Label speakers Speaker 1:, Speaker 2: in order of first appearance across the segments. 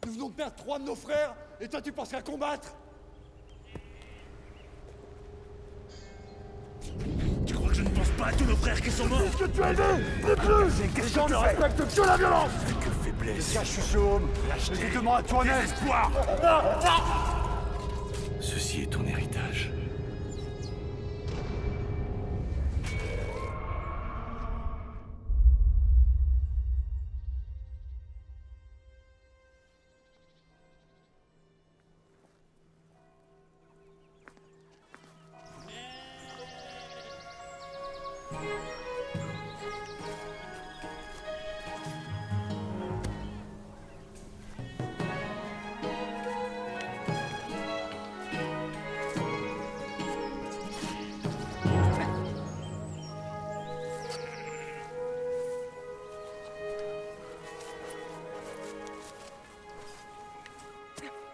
Speaker 1: Nous venons de perdre 3 de nos frères, et toi tu penses qu'à combattre?
Speaker 2: Tu crois que je ne pense pas à tous nos frères qui sont morts?
Speaker 1: Qu'est-ce que tu as aidé? Dis-le! Les gens ne respectent que la violence!
Speaker 2: Que faiblesse!
Speaker 1: Tiens, je suis ce homme! Écoute-moi à toi-même!
Speaker 2: Désespoir! Ceci est ton héritage.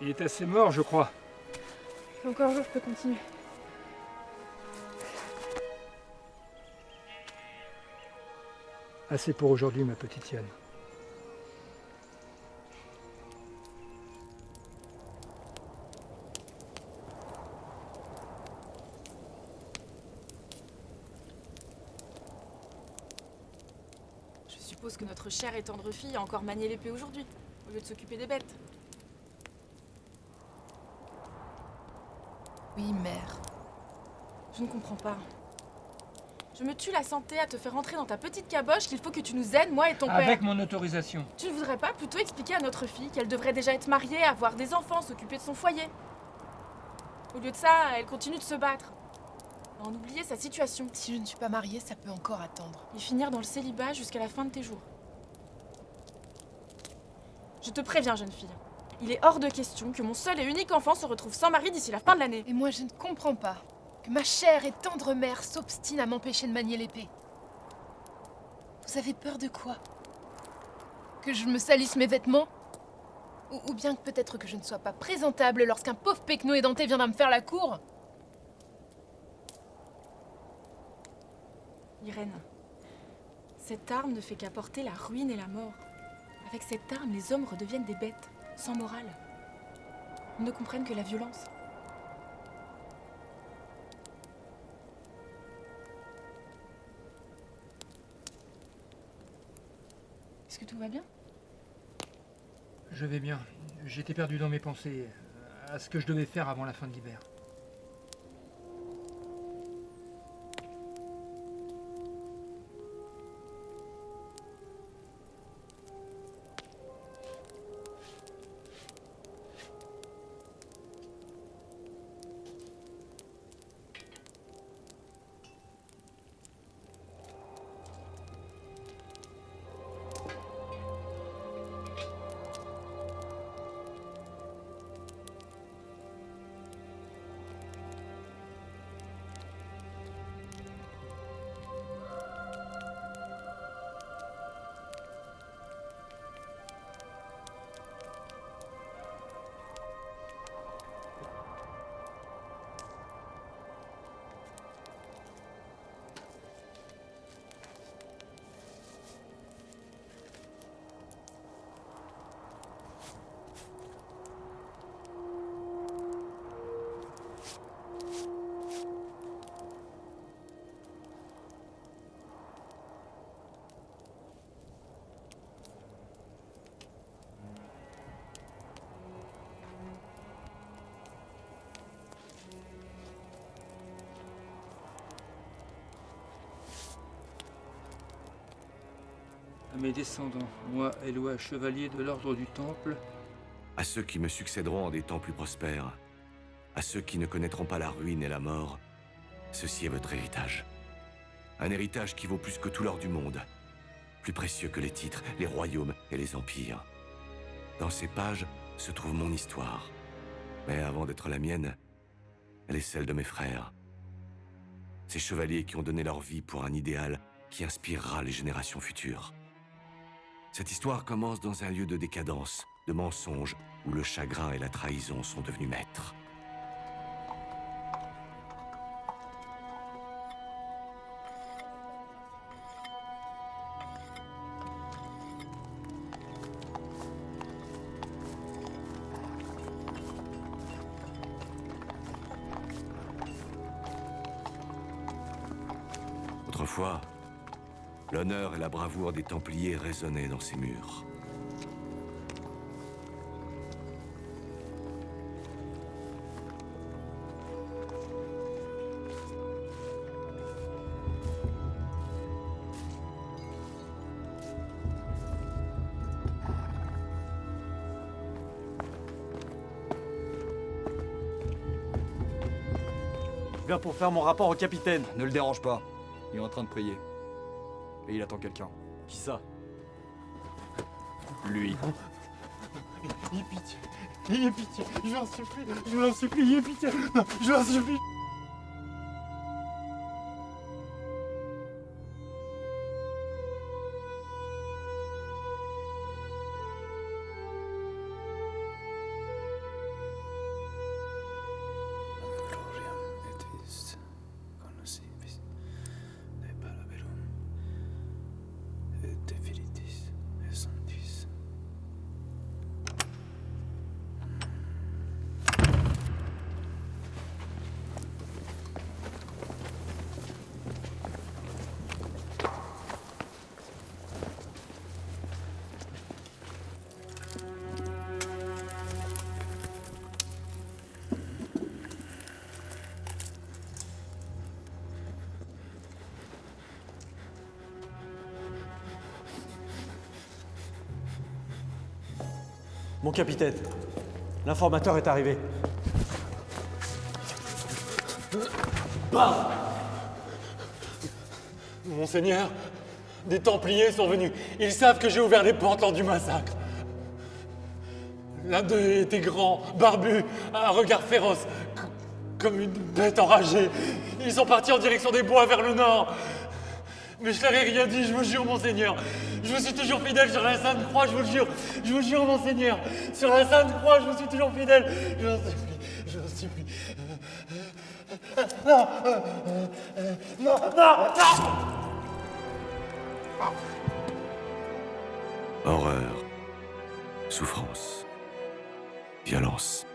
Speaker 3: Il est assez mort, je crois.
Speaker 4: Encore un jour, je peux continuer.
Speaker 3: Assez pour aujourd'hui, ma petite Yann.
Speaker 4: Je suppose que notre chère et tendre fille a encore manié l'épée aujourd'hui, au lieu de s'occuper des bêtes. Oui, mère. Je ne comprends pas. Je me tue la santé à te faire entrer dans ta petite caboche qu'il faut que tu nous aides, moi et ton père.
Speaker 3: Avec mon autorisation.
Speaker 4: Tu ne voudrais pas plutôt expliquer à notre fille qu'elle devrait déjà être mariée, avoir des enfants, s'occuper de son foyer? Au lieu de ça, elle continue de se battre. À en oublier sa situation.
Speaker 5: Si je ne suis pas mariée, ça peut encore attendre.
Speaker 4: Et finir dans le célibat jusqu'à la fin de tes jours. Je te préviens, jeune fille. Il est hors de question que mon seul et unique enfant se retrouve sans mari d'ici la fin de l'année.
Speaker 5: Et moi, je ne comprends pas que ma chère et tendre mère s'obstine à m'empêcher de manier l'épée. Vous avez peur de quoi? Que je me salisse mes vêtements? Ou bien que peut-être que je ne sois pas présentable lorsqu'un pauvre pecno édenté viendra me faire la cour?
Speaker 4: Irène, cette arme ne fait qu'apporter la ruine et la mort. Avec cette arme, les hommes redeviennent des bêtes, sans morale. Ils ne comprennent que la violence. Est-ce que tout va bien?
Speaker 3: Je vais bien. J'étais perdu dans mes pensées à ce que je devais faire avant la fin de l'hiver. mes descendants, moi, Eloi, chevalier de l'ordre du Temple,
Speaker 2: À ceux qui me succéderont en des temps plus prospères, à ceux qui ne connaîtront pas la ruine et la mort, ceci est votre héritage. Un héritage qui vaut plus que tout l'or du monde, plus précieux que les titres, les royaumes et les empires. Dans ces pages se trouve mon histoire. Mais avant d'être la mienne, elle est celle de mes frères. Ces chevaliers qui ont donné leur vie pour un idéal qui inspirera les générations futures. Cette histoire commence dans un lieu de décadence, de mensonges, où le chagrin et la trahison sont devenus maîtres. Autrefois, l'honneur et la bravoure des Templiers résonnaient dans ces murs.
Speaker 6: Je viens pour faire mon rapport au capitaine. Ne le dérange pas. Il est en train de prier. Et il attend quelqu'un. Qui ça? Lui.
Speaker 1: Ayez pitié. Ayez pitié. Je vous en supplie. Je vous en supplie. Ayez pitié. Non, je vous en supplie.
Speaker 6: Mon capitaine, l'informateur est arrivé.
Speaker 1: Monseigneur, des Templiers sont venus. Ils savent que j'ai ouvert les portes lors du massacre. L'un d'eux était grand, barbu, un regard féroce, comme une bête enragée. Ils sont partis en direction des bois vers le nord. Mais je leur ai rien dit, je vous jure, Monseigneur. Je vous suis toujours fidèle sur la Sainte Croix, je vous le jure. Je vous jure, Monseigneur. Sur la Sainte Croix, je vous suis toujours fidèle. Je vous en supplie, je vous en supplie. Non, non, non, non.
Speaker 2: Horreur, souffrance, violence,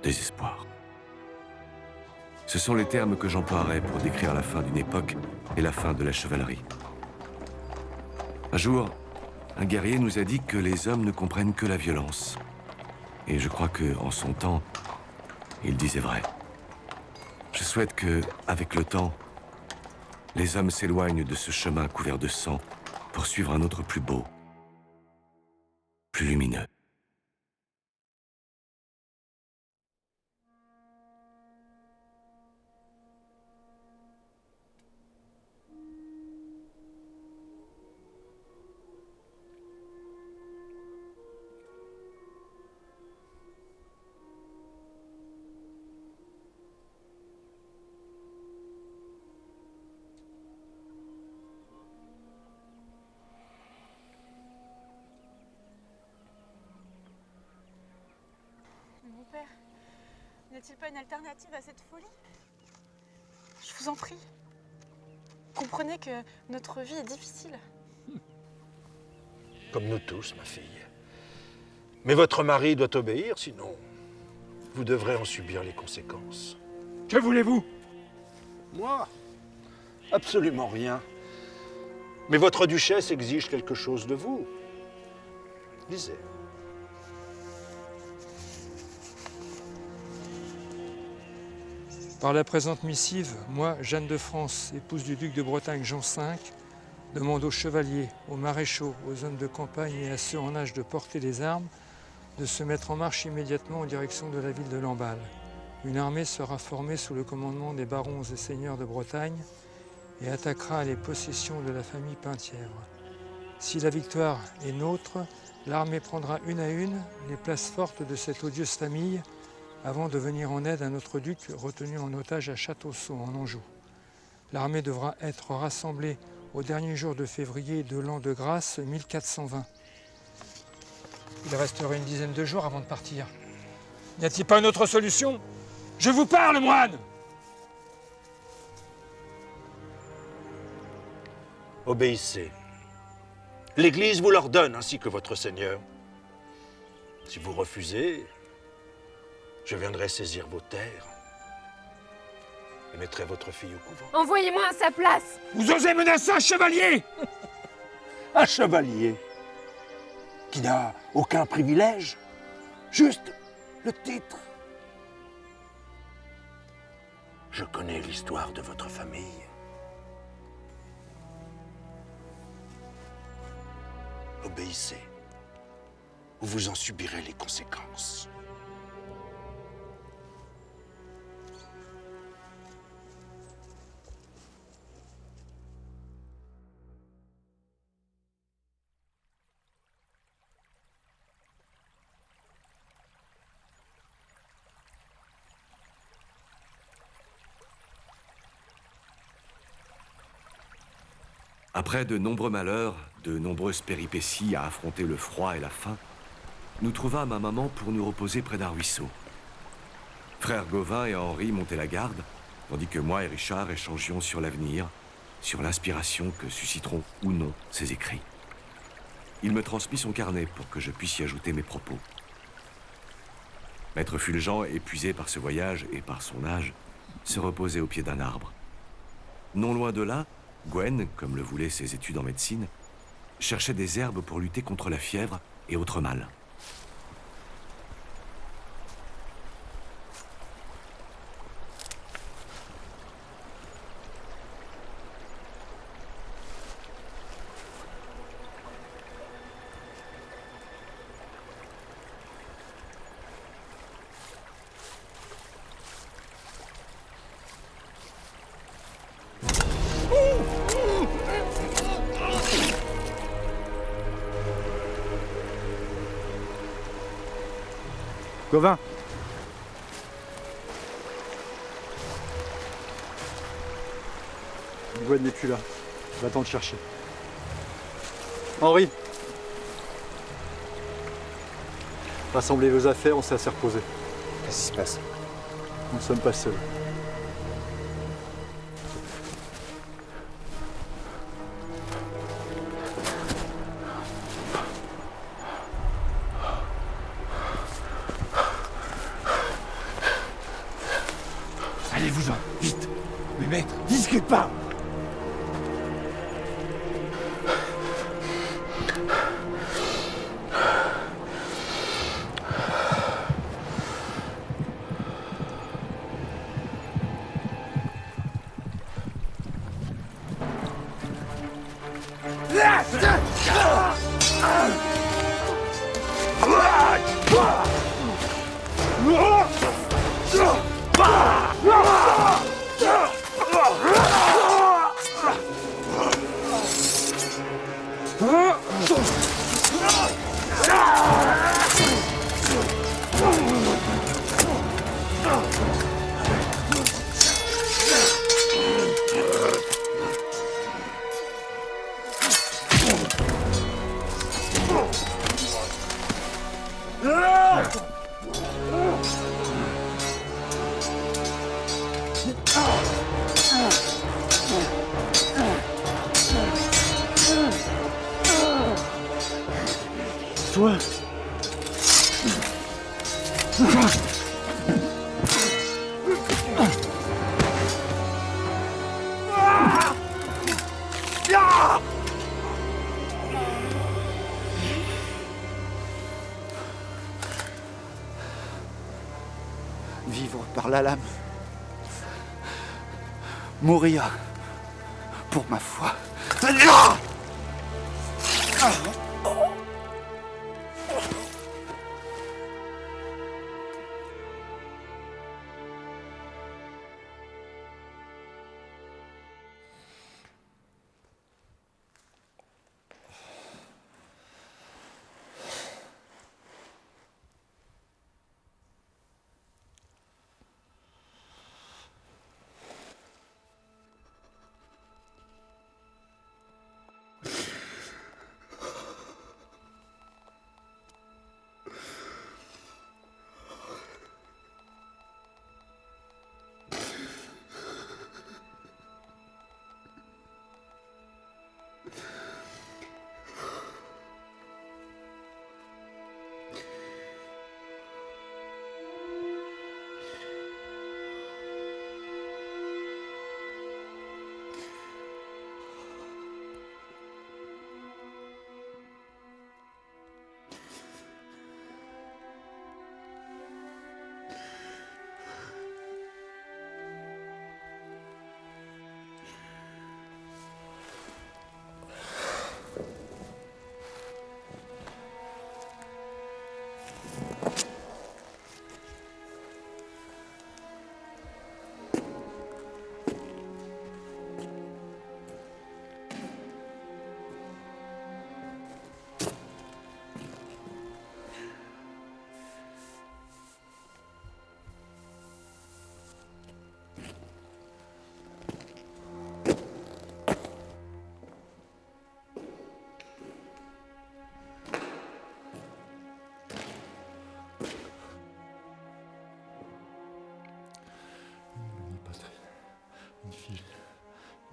Speaker 2: désespoir. Ce sont les termes que j'emploierai pour décrire la fin d'une époque et la fin de la chevalerie. Un jour, un guerrier nous a dit que les hommes ne comprennent que la violence. Et je crois que, en son temps, il disait vrai. Je souhaite que, avec le temps, les hommes s'éloignent de ce chemin couvert de sang pour suivre un autre plus beau, plus lumineux.
Speaker 4: Mon père, n'y a-t-il pas une alternative à cette folie? Je vous en prie. Comprenez que notre vie est difficile.
Speaker 7: Comme nous tous, ma fille. Mais votre mari doit obéir, sinon vous devrez en subir les conséquences.
Speaker 3: Que voulez-vous?
Speaker 7: Moi? Absolument rien. Mais votre duchesse exige quelque chose de vous. Lisez.
Speaker 3: Par la présente missive, moi, Jeanne de France, épouse du duc de Bretagne Jean V, demande aux chevaliers, aux maréchaux, aux hommes de campagne et à ceux en âge de porter les armes de se mettre en marche immédiatement en direction de la ville de Lamballe. Une armée sera formée sous le commandement des barons et seigneurs de Bretagne et attaquera les possessions de la famille Penthièvre. Si la victoire est nôtre, l'armée prendra une à une les places fortes de cette odieuse famille avant de venir en aide à notre duc retenu en otage à Châteauceaux en Anjou. L'armée devra être rassemblée au dernier jour de février de l'an de grâce 1420. Il resterait une dizaine de jours avant de partir. N'y a-t-il pas une autre solution? Je vous parle, moine!
Speaker 7: Obéissez. L'Église vous l'ordonne, ainsi que votre Seigneur. Si vous refusez, je viendrai saisir vos terres et mettrai votre fille au couvent.
Speaker 5: Envoyez-moi à sa place.
Speaker 3: Vous osez menacer un chevalier?
Speaker 7: Un chevalier qui n'a aucun privilège, juste le titre. Je connais l'histoire de votre famille. Obéissez, ou vous en subirez les conséquences.
Speaker 2: Après de nombreux malheurs, de nombreuses péripéties à affronter le froid et la faim, nous trouvâmes un moment pour nous reposer près d'un ruisseau. Frère Gauvin et Henri montaient la garde, tandis que moi et Richard échangions sur l'avenir, sur l'inspiration que susciteront ou non ces écrits. Il me transmit son carnet pour que je puisse y ajouter mes propos. Maître Fulgent, épuisé par ce voyage et par son âge, se reposait au pied d'un arbre. Non loin de là, Gwen, comme le voulaient ses études en médecine, cherchait des herbes pour lutter contre la fièvre et autres mâles.
Speaker 6: Gauvin! Gwen n'est plus là. Va-t'en le chercher. Henri! Rassemblez vos affaires, on s'est assez reposé.
Speaker 7: Qu'est-ce qui se passe?
Speaker 6: Nous ne sommes pas seuls.
Speaker 1: Allez-vous-en, vite. Mais maître, discute pas.
Speaker 6: Toi!
Speaker 8: Vivre par la lame. Mourir pour ma foi. Seigneur!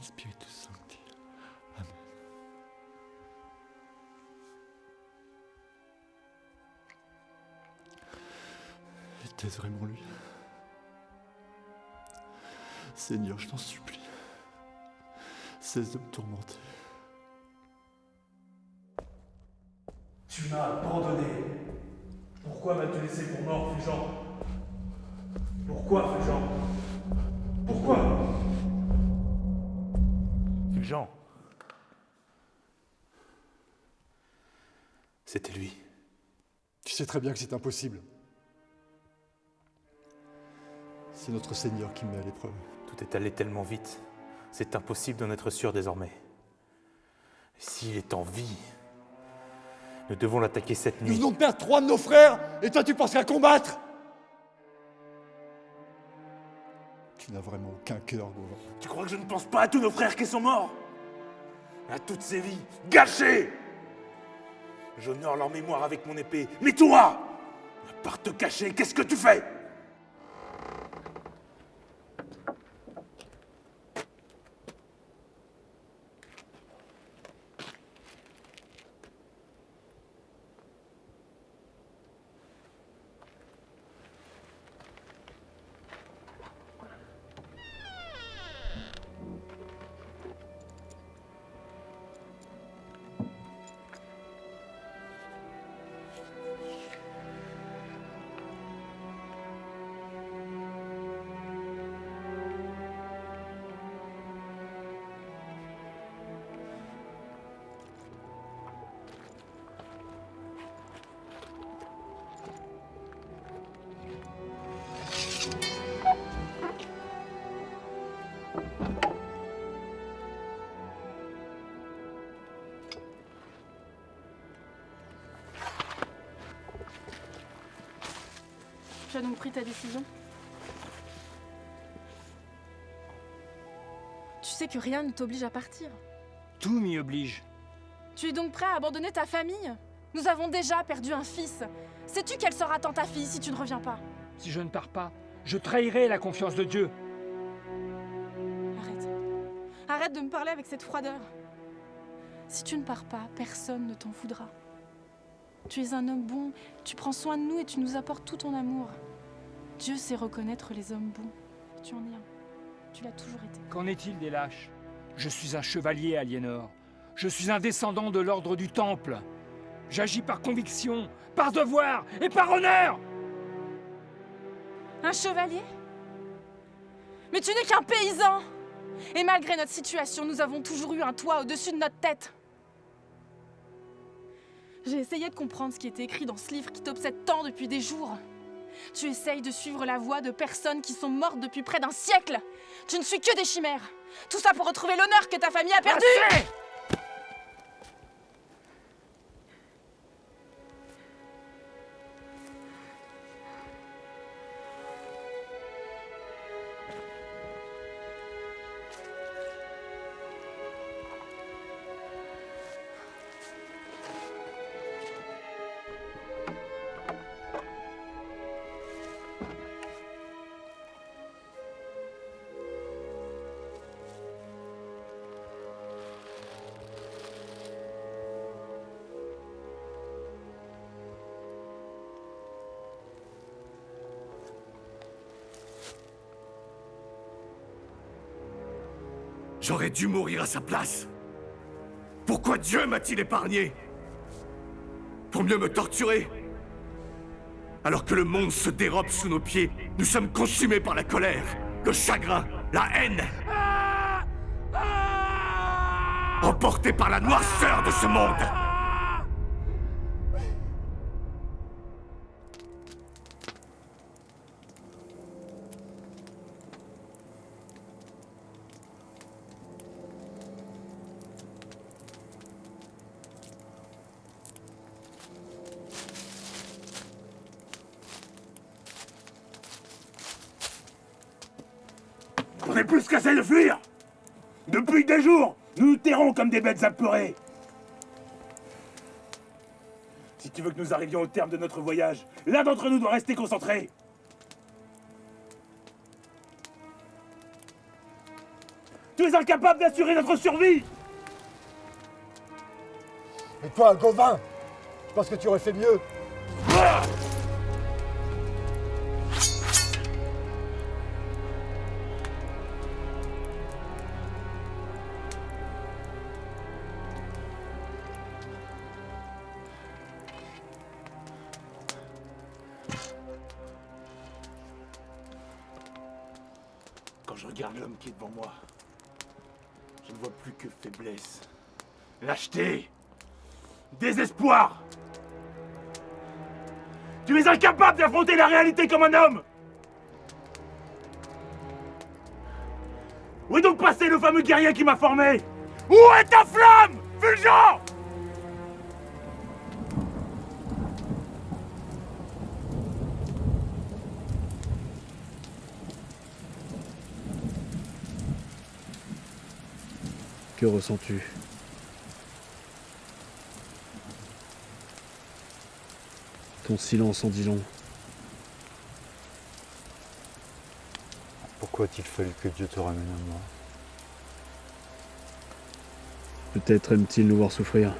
Speaker 9: Spiritus Sancti. Amen. Était-ce vraiment lui? Seigneur, je t'en supplie, cesse de me tourmenter.
Speaker 10: Tu m'as abandonné. Pourquoi m'as-tu laissé pour mort, Fulgent? Pourquoi, Fulgent? Pourquoi? Fulgent. C'était lui.
Speaker 9: Tu sais très bien que c'est impossible. C'est notre Seigneur qui me met à l'épreuve.
Speaker 10: Tout est allé tellement vite. C'est impossible d'en être sûr désormais. S'il est en vie, nous devons l'attaquer cette nuit.
Speaker 9: Nous venons de perdre 3 de nos frères, et toi tu penses à combattre? Tu n'as vraiment aucun cœur, Gauvin.
Speaker 10: Tu crois que je ne pense pas à tous nos frères qui sont morts? À toutes ces vies gâchées? J'honore leur mémoire avec mon épée. Mais toi, à part te cacher, qu'est-ce que tu fais?
Speaker 4: Tu as donc pris ta décision? Tu sais que rien ne t'oblige à partir.
Speaker 3: Tout m'y oblige.
Speaker 4: Tu es donc prêt à abandonner ta famille? Nous avons déjà perdu un fils. Sais-tu quelle sera tant ta fille si tu ne reviens pas?
Speaker 3: Si je ne pars pas, je trahirai la confiance de Dieu.
Speaker 4: Arrête. Arrête de me parler avec cette froideur. Si tu ne pars pas, personne ne t'en voudra. Tu es un homme bon, tu prends soin de nous et tu nous apportes tout ton amour. Dieu sait reconnaître les hommes bons. Tu en es un. Tu l'as toujours été.
Speaker 3: Qu'en est-il des lâches? Je suis un chevalier, Aliénor. Je suis un descendant de l'ordre du Temple. J'agis par conviction, par devoir et par honneur.
Speaker 4: Un chevalier? Mais tu n'es qu'un paysan! Et malgré notre situation, nous avons toujours eu un toit au-dessus de notre tête. J'ai essayé de comprendre ce qui était écrit dans ce livre qui t'obsède tant depuis des jours. Tu essayes de suivre la voie de personnes qui sont mortes depuis près d'un siècle. Tu ne suis que des chimères. Tout ça pour retrouver l'honneur que ta famille a perdu.
Speaker 10: Assez !
Speaker 2: J'aurais dû mourir à sa place. Pourquoi Dieu m'a-t-il épargné? Pour mieux me torturer? Alors que le monde se dérobe sous nos pieds, nous sommes consumés par la colère, le chagrin, la haine. Emportés par la noirceur de ce monde.
Speaker 10: On est plus qu'assez de fuir! Depuis des jours, nous nous terrons comme des bêtes apeurées. Si tu veux que nous arrivions au terme de notre voyage, l'un d'entre nous doit rester concentré. Tu es incapable d'assurer notre survie!
Speaker 8: Et toi, Gauvin, je pense que tu aurais fait mieux.
Speaker 10: Quand je regarde l'homme qui est devant moi, je ne vois plus que faiblesse, lâcheté, désespoir. Tu es incapable d'affronter la réalité comme un homme. Où est donc passé le fameux guerrier qui m'a formé? Où est ta flamme, Fulgent?
Speaker 9: Que ressens-tu? Ton silence en dit long.
Speaker 11: Pourquoi a-t-il fallu que Dieu te ramène à moi?
Speaker 9: Peut-être aime-t-il nous voir souffrir.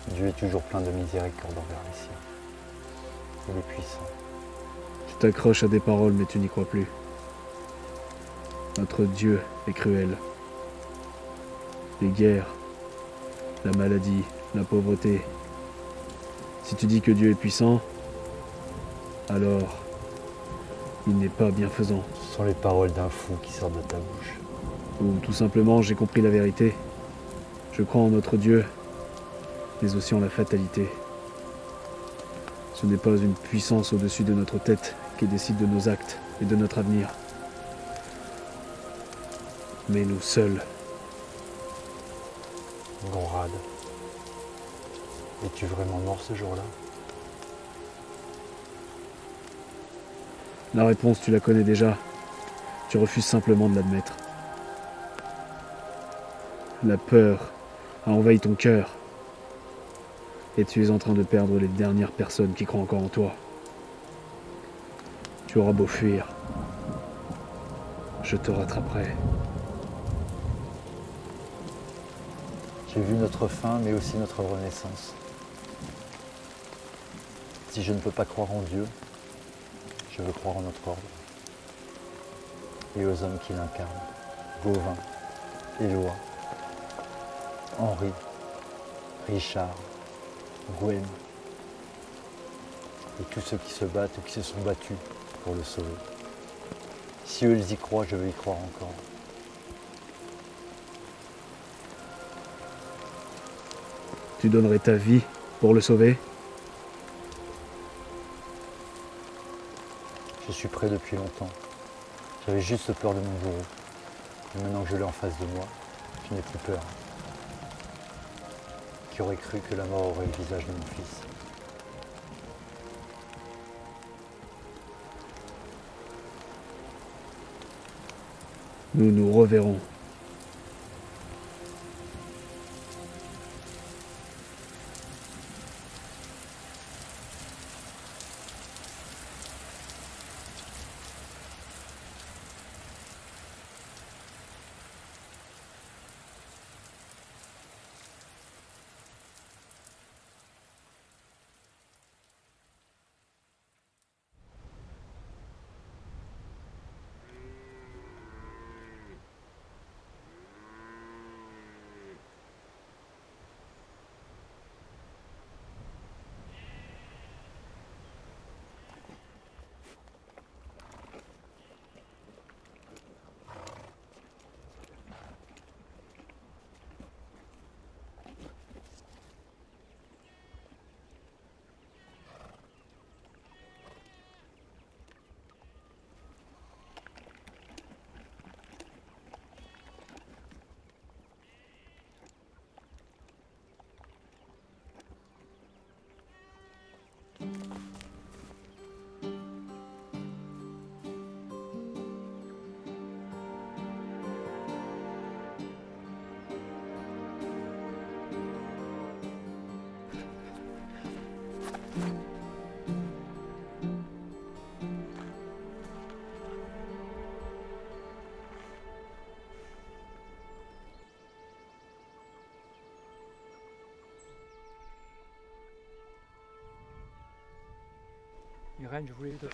Speaker 11: Dieu est toujours plein de miséricorde envers les siens. Il est puissant.
Speaker 9: Tu t'accroches à des paroles mais tu n'y crois plus. Notre Dieu est cruel. Les guerres, la maladie, la pauvreté. Si tu dis que Dieu est puissant, alors il n'est pas bienfaisant.
Speaker 11: Ce sont les paroles d'un fou qui sortent de ta bouche.
Speaker 9: Ou tout simplement, j'ai compris la vérité. Je crois en notre Dieu, mais aussi en la fatalité. Ce n'est pas une puissance au-dessus de notre tête qui décide de nos actes et de notre avenir. Mais nous seuls.
Speaker 11: Gonrad, es-tu vraiment mort ce jour-là?
Speaker 9: La réponse, tu la connais déjà. Tu refuses simplement de l'admettre. La peur a envahi ton cœur. Et tu es en train de perdre les dernières personnes qui croient encore en toi. Tu auras beau fuir. Je te rattraperai.
Speaker 11: J'ai vu notre fin, mais aussi notre renaissance. Si je ne peux pas croire en Dieu, je veux croire en notre ordre. Et aux hommes qui l'incarnent. Gauvin, Éloi, Henri, Richard, Gwen. Et tous ceux qui se battent ou qui se sont battus pour le sauver. Si eux ils y croient, je veux y croire encore.
Speaker 9: Tu donnerais ta vie pour le sauver?
Speaker 11: Je suis prêt depuis longtemps. J'avais juste peur de mon bourreau. Et maintenant que je l'ai en face de moi, je n'ai plus peur. Qui aurait cru que la mort aurait le visage de mon fils?
Speaker 9: Nous nous reverrons.
Speaker 3: Irène, je voulais te...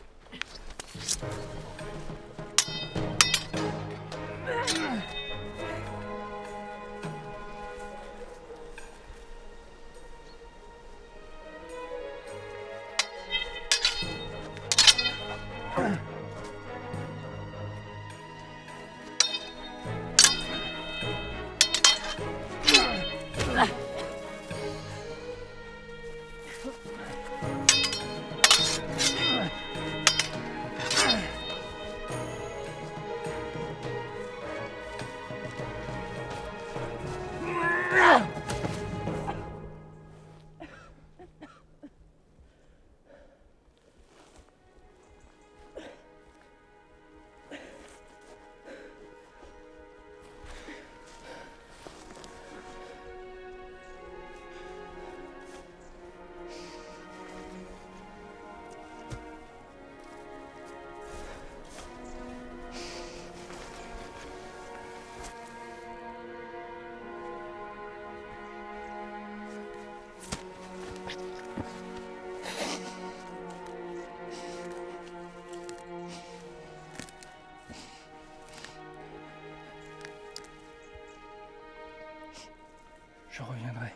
Speaker 3: Je reviendrai.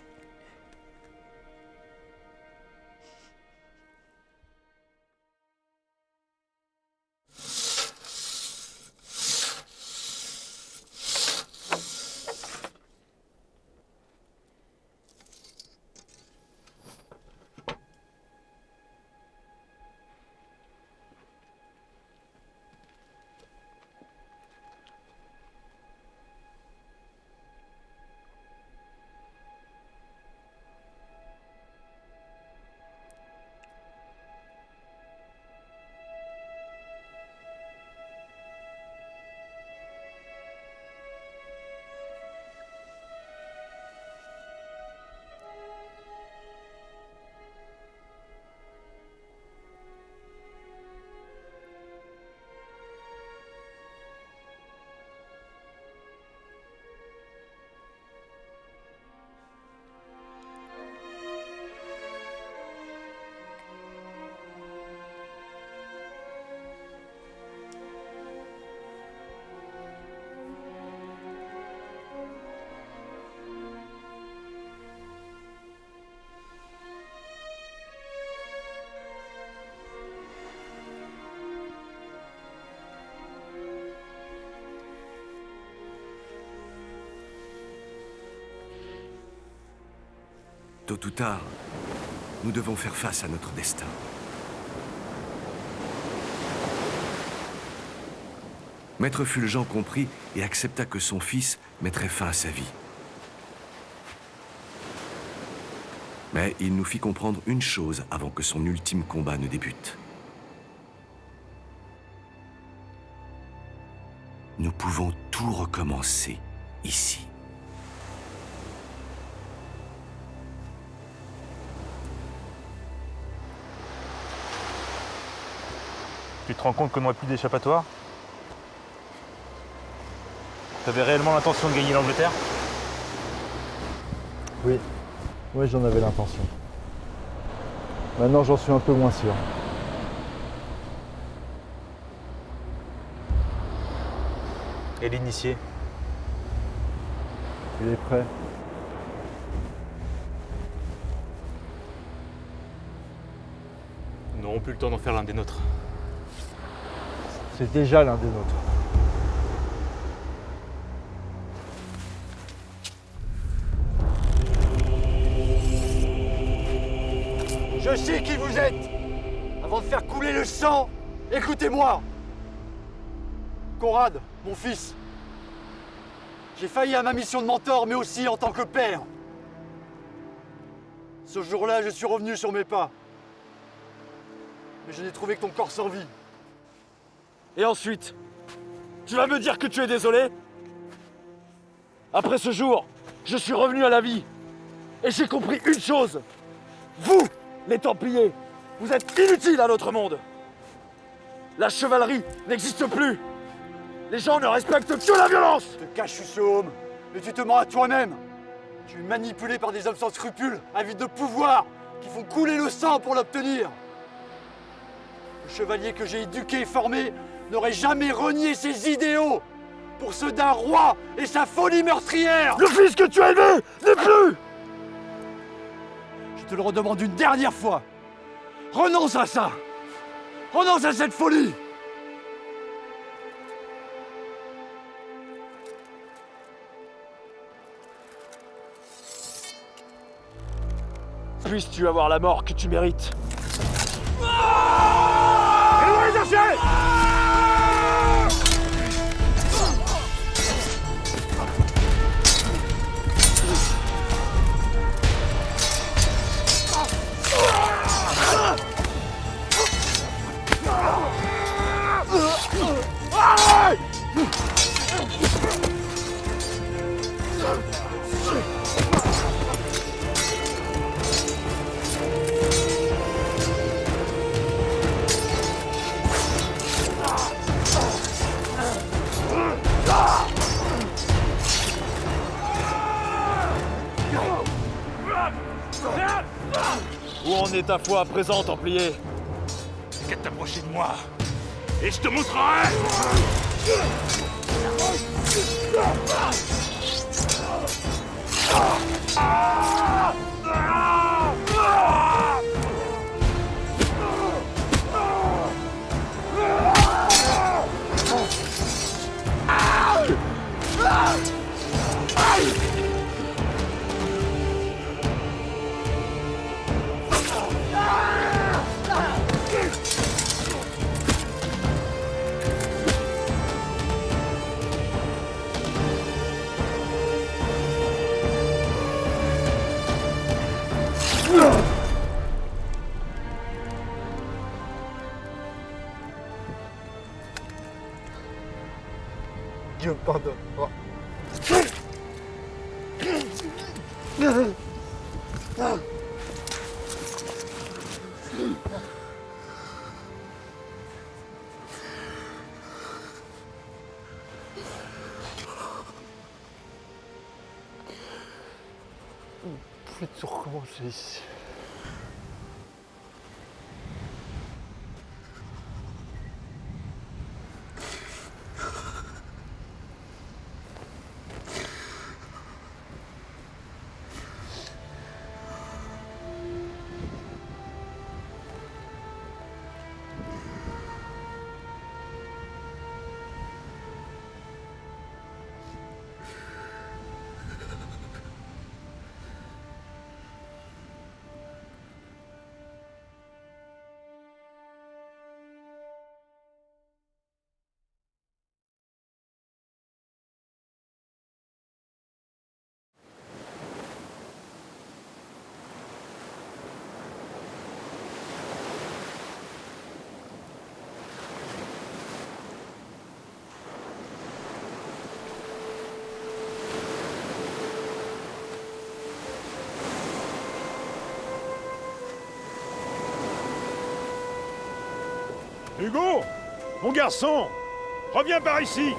Speaker 2: Tôt ou tard, nous devons faire face à notre destin. Maître Fulgent comprit et accepta que son fils mettrait fin à sa vie. Mais il nous fit comprendre une chose avant que son ultime combat ne débute. Nous pouvons tout recommencer ici.
Speaker 10: Tu te rends compte qu'on n'aurait plus d'échappatoire? T'avais réellement l'intention de gagner l'Angleterre?
Speaker 11: Oui, oui, j'en avais l'intention. Maintenant, j'en suis un peu moins sûr.
Speaker 10: Et l'initié?
Speaker 11: Il est prêt.
Speaker 10: Nous n'aurons plus le temps d'en faire l'un des nôtres.
Speaker 11: C'est déjà l'un des nôtres.
Speaker 6: Je sais qui vous êtes. Avant de faire couler le sang, écoutez-moi. Conrad, mon fils. J'ai failli à ma mission de mentor, mais aussi en tant que père. Ce jour-là, je suis revenu sur mes pas. Mais je n'ai trouvé que ton corps sans vie. Et ensuite, tu vas me dire que tu es désolé? Après ce jour, je suis revenu à la vie. Et j'ai compris une chose. Vous, les Templiers, vous êtes inutiles à notre monde. La chevalerie n'existe plus. Les gens ne respectent que la violence. Tu te caches ce homme, mais tu te mens à toi-même. Tu es manipulé par des hommes sans scrupules, avides de pouvoir, qui font couler le sang pour l'obtenir. Le chevalier que j'ai éduqué et formé n'aurait jamais renié ses idéaux pour ceux d'un roi et sa folie meurtrière. Le fils que tu as élevé n'est plus. Je te le redemande une dernière fois. Renonce à ça. Renonce à cette folie. Puisses-tu avoir la mort que tu mérites. Éloignez les archers! Où en est ta foi à présent, Templier?
Speaker 10: Qu'à t'approcher de moi, et je te montrerai.
Speaker 11: Dieu pardonnera. On peut tout recommencer ici.
Speaker 10: Hugo! Mon garçon! Reviens par ici!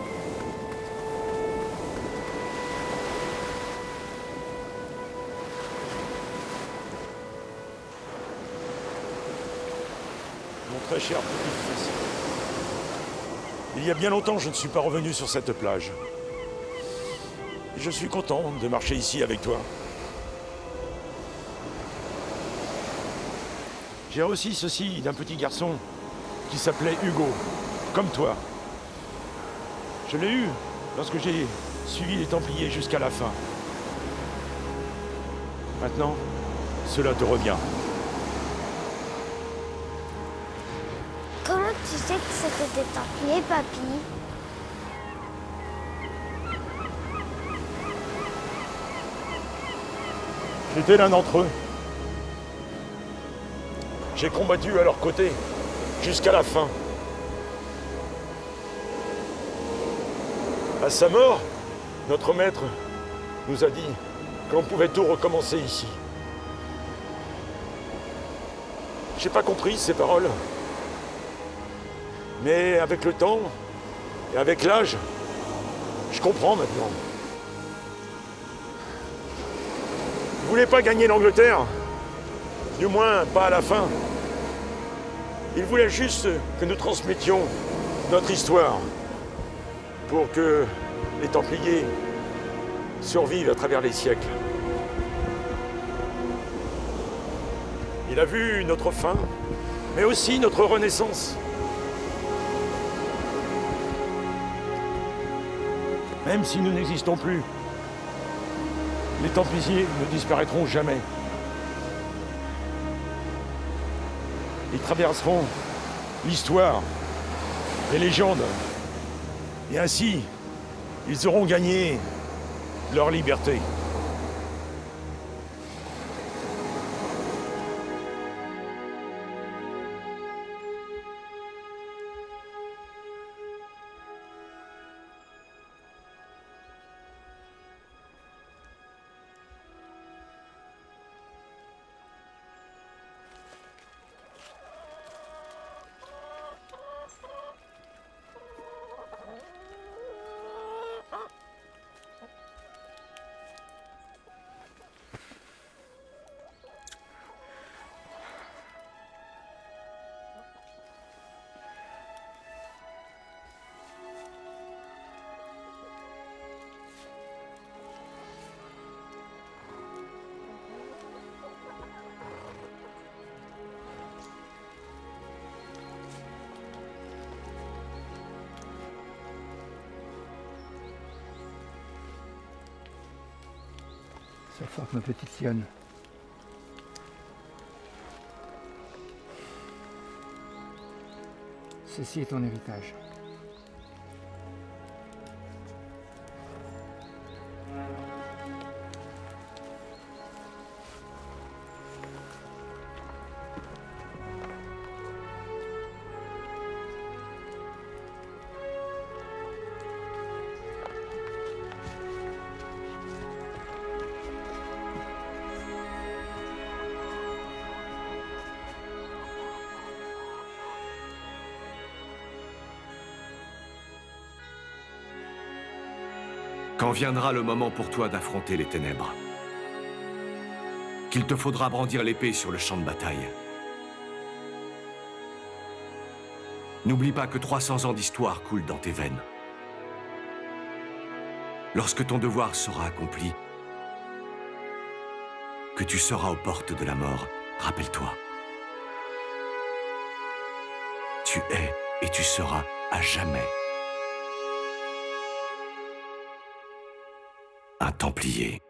Speaker 10: Mon très cher petit-fils. Il y a bien longtemps que je ne suis pas revenu sur cette plage. Et je suis content de marcher ici avec toi. J'ai reçu ceci d'un petit garçon qui s'appelait Hugo, comme toi. Je l'ai eu lorsque j'ai suivi les Templiers jusqu'à la fin. Maintenant, cela te revient.
Speaker 12: Comment tu sais que c'était des Templiers, papy?
Speaker 10: J'étais l'un d'entre eux. J'ai combattu à leur côté, jusqu'à la fin. À sa mort, notre maître nous a dit qu'on pouvait tout recommencer ici. J'ai pas compris ces paroles. Mais avec le temps, et avec l'âge, je comprends maintenant. Ils voulaient pas gagner l'Angleterre, du moins pas à la fin. Ils voulaient juste que nous transmettions notre histoire pour que les Templiers survivent à travers les siècles. Il a vu notre fin, mais aussi notre renaissance. Même si nous n'existons plus, les Templiers ne disparaîtront jamais. Ils traverseront l'histoire, les légendes. Et ainsi, ils auront gagné leur liberté.
Speaker 3: Sois forte, ma petite lionne. Ceci est ton héritage.
Speaker 2: Quand viendra le moment pour toi d'affronter les ténèbres, qu'il te faudra brandir l'épée sur le champ de bataille, n'oublie pas que 300 ans d'histoire coulent dans tes veines. Lorsque ton devoir sera accompli, que tu seras aux portes de la mort, rappelle-toi. Tu es et tu seras à jamais un Templier.